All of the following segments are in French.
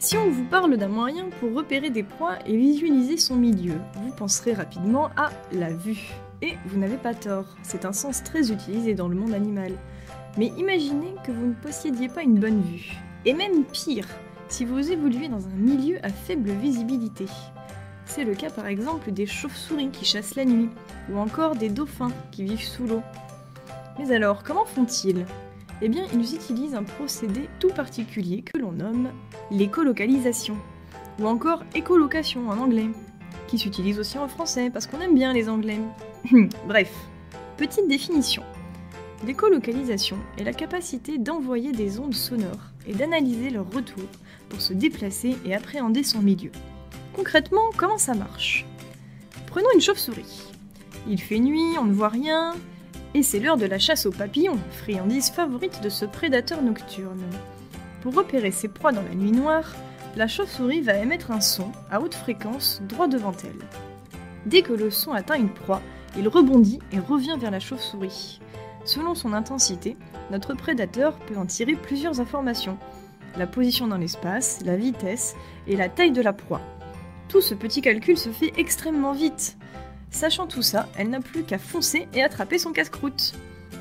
Si on vous parle d'un moyen pour repérer des proies et visualiser son milieu, vous penserez rapidement à la vue. Et vous n'avez pas tort, c'est un sens très utilisé dans le monde animal. Mais imaginez que vous ne possédiez pas une bonne vue. Et même pire, si vous évoluez dans un milieu à faible visibilité. C'est le cas par exemple des chauves-souris qui chassent la nuit, ou encore des dauphins qui vivent sous l'eau. Mais alors, comment font-ils ? Eh bien, ils utilisent un procédé tout particulier que l'on nomme l'écolocalisation, ou encore écolocation en anglais, qui s'utilise aussi en français parce qu'on aime bien les anglais. Bref, petite définition. L'écolocalisation est la capacité d'envoyer des ondes sonores et d'analyser leur retour pour se déplacer et appréhender son milieu. Concrètement, comment ça marche ? Prenons une chauve-souris. Il fait nuit, on ne voit rien, et c'est l'heure de la chasse aux papillons, friandise favorite de ce prédateur nocturne. Pour repérer ses proies dans la nuit noire, la chauve-souris va émettre un son à haute fréquence droit devant elle. Dès que le son atteint une proie, il rebondit et revient vers la chauve-souris. Selon son intensité, notre prédateur peut en tirer plusieurs informations. La position dans l'espace, la vitesse et la taille de la proie. Tout ce petit calcul se fait extrêmement vite. Sachant tout ça, elle n'a plus qu'à foncer et attraper son casse-croûte.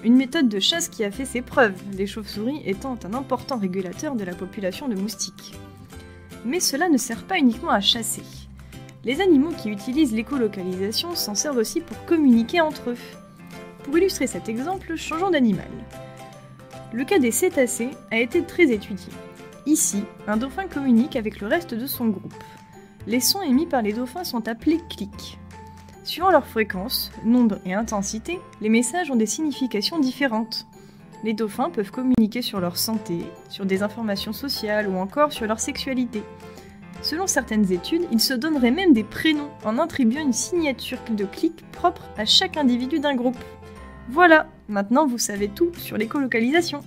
Une méthode de chasse qui a fait ses preuves, les chauves-souris étant un important régulateur de la population de moustiques. Mais cela ne sert pas uniquement à chasser. Les animaux qui utilisent l'écolocalisation s'en servent aussi pour communiquer entre eux. Pour illustrer cet exemple, changeons d'animal. Le cas des cétacés a été très étudié. Ici, un dauphin communique avec le reste de son groupe. Les sons émis par les dauphins sont appelés clics. Suivant leur fréquence, nombre et intensité, les messages ont des significations différentes. Les dauphins peuvent communiquer sur leur santé, sur des informations sociales ou encore sur leur sexualité. Selon certaines études, ils se donneraient même des prénoms en attribuant une signature de clic propre à chaque individu d'un groupe. Voilà, maintenant vous savez tout sur l'écolocalisation.